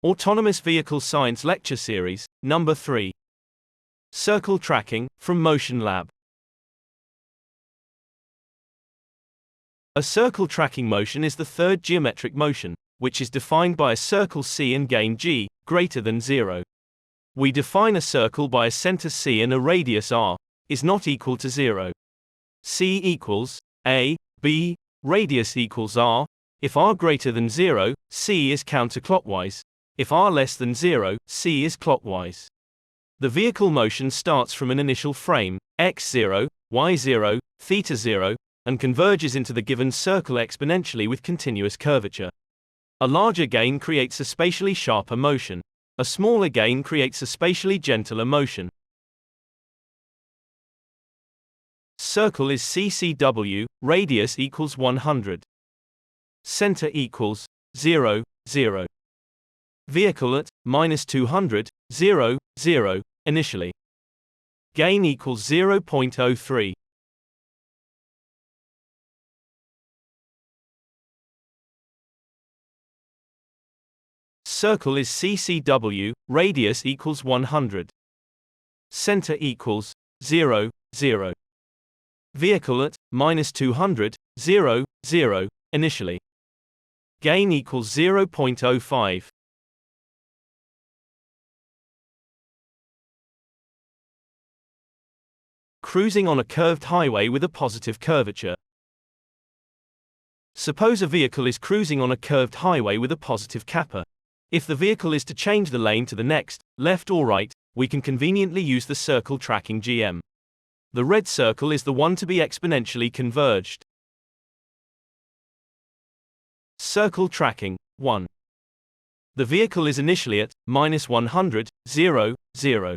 Autonomous Vehicle Science Lecture Series, Number 3. Circle Tracking, from MotionLab. A circle tracking motion is the third geometric motion, which is defined by a circle C and gain g, greater than 0. We define a circle by a center C and a radius r, is not equal to 0. C equals a, b, radius equals r. If r greater than 0, C is counterclockwise. If r less than 0, C is clockwise. The vehicle motion starts from an initial frame, x0, y0, θ0, and converges into the given circle exponentially with continuous curvature. A larger gain creates a spatially sharper motion. A smaller gain creates a spatially gentler motion. Circle is CCW, radius equals 100. Center equals 0, 0. Vehicle at -200, 0, 0, initially. Gain equals 0.03. Circle is CCW, radius equals 100. Center equals 0, 0. Vehicle at -200, 0, 0, initially. Gain equals 0.05. Cruising on a curved highway with a positive curvature. Suppose a vehicle is cruising on a curved highway with a positive kappa. If the vehicle is to change the lane to the next, left or right, we can conveniently use the circle tracking GM. The red circle is the one to be exponentially converged. Circle tracking, 1. The vehicle is initially at -100, 0, 0.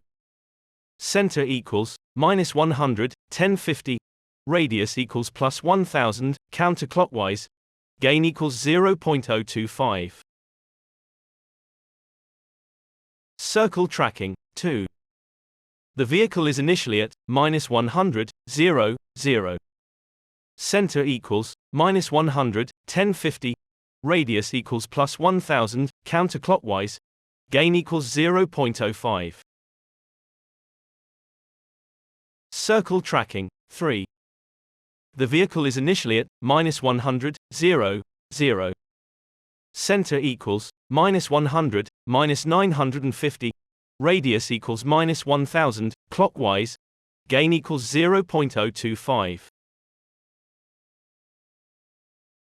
Center equals -100, 1050. Radius equals +1000, counterclockwise. Gain equals 0.025. Circle tracking, 2. The vehicle is initially at -100, 0, 0. Center equals -100, 1050. Radius equals +1000, counterclockwise. Gain equals 0.05. Circle tracking, 3. The vehicle is initially at -100, 0, 0. Center equals -100, -950. Radius equals -1000, clockwise. Gain equals 0.025.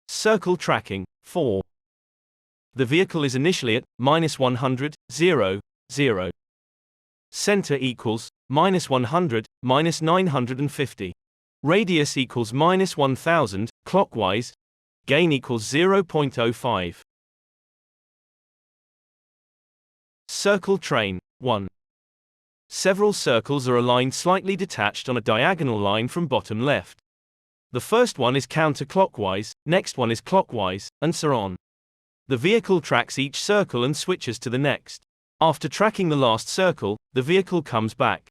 Circle tracking, 4. The vehicle is initially at -100, 0, 0. Center equals -100, -950. Radius equals -1000, clockwise. Gain equals 0.05. Circle train, 1. Several circles are aligned slightly detached on a diagonal line from bottom left. The first one is counterclockwise, next one is clockwise, and so on. The vehicle tracks each circle and switches to the next. After tracking the last circle, the vehicle comes back.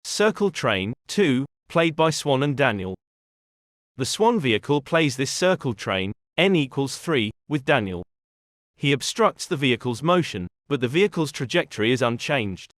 Circle train, 2, played by Swan and Daniel. The Swan vehicle plays this circle train, n equals 3, with Daniel. He obstructs the vehicle's motion, but the vehicle's trajectory is unchanged.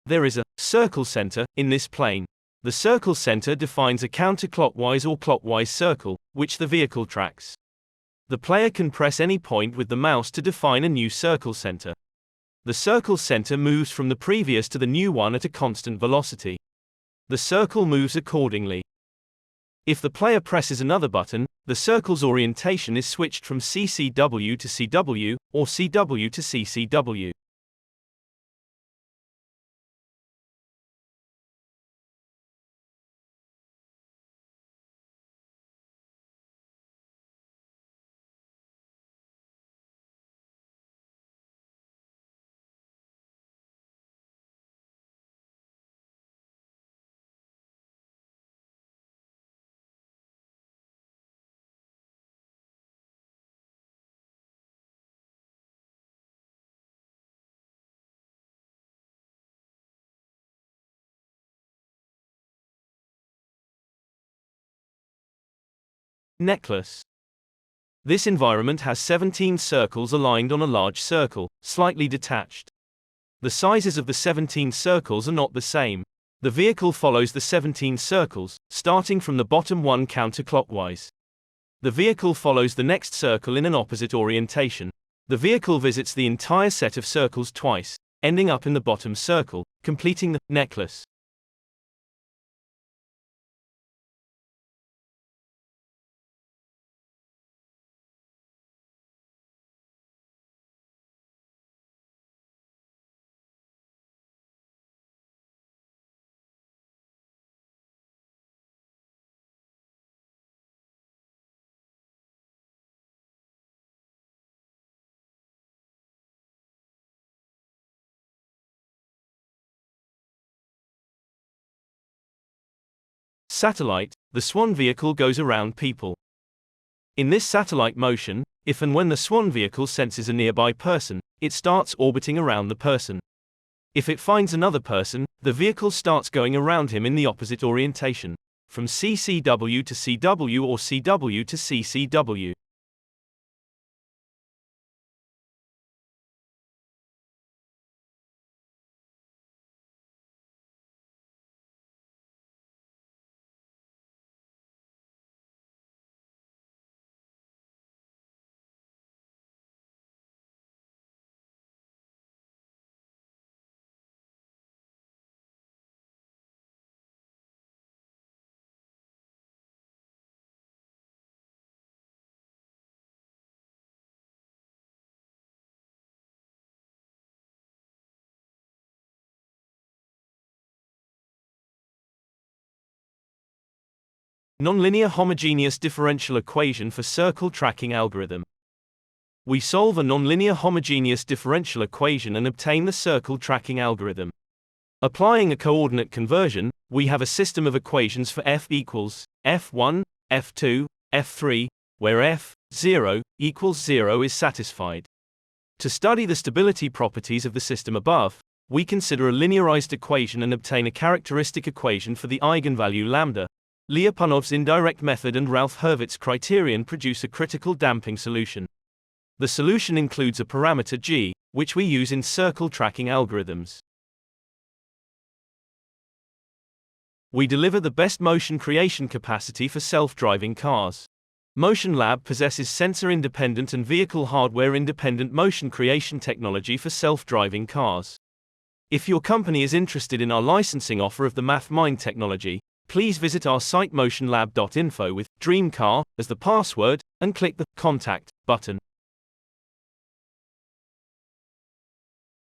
There is a circle center in this plane. The circle center defines a counterclockwise or clockwise circle, which the vehicle tracks. The player can press any point with the mouse to define a new circle center. The circle center moves from the previous to the new one at a constant velocity. The circle moves accordingly. If the player presses another button, the circle's orientation is switched from CCW to CW, or CW to CCW. Necklace. This environment has 17 circles aligned on a large circle, slightly detached. The sizes of the 17 circles are not the same. The vehicle follows the 17 circles, starting from the bottom one counterclockwise. The vehicle follows the next circle in an opposite orientation. The vehicle visits the entire set of circles twice, ending up in the bottom circle, completing the necklace. Satellite, the swan vehicle goes around people. In this satellite motion, if and when the swan vehicle senses a nearby person, it starts orbiting around the person. If it finds another person, the vehicle starts going around him in the opposite orientation, from CCW to CW or CW to CCW. Nonlinear homogeneous differential equation for circle tracking algorithm. We solve a nonlinear homogeneous differential equation and obtain the circle tracking algorithm. Applying a coordinate conversion, we have a system of equations for f equals f1, f2, f3, where f0 equals 0 is satisfied. To study the stability properties of the system above, we consider a linearized equation and obtain a characteristic equation for the eigenvalue lambda. Lyapunov's indirect method and Ralph Hurwitz's criterion produce a critical damping solution. The solution includes a parameter g, which we use in circle tracking algorithms. We deliver the best motion creation capacity for self-driving cars. MotionLab possesses sensor-independent and vehicle hardware-independent motion creation technology for self-driving cars. If your company is interested in our licensing offer of the MathMind technology, please visit our site motionlab.info with DreamCar as the password and click the Contact button.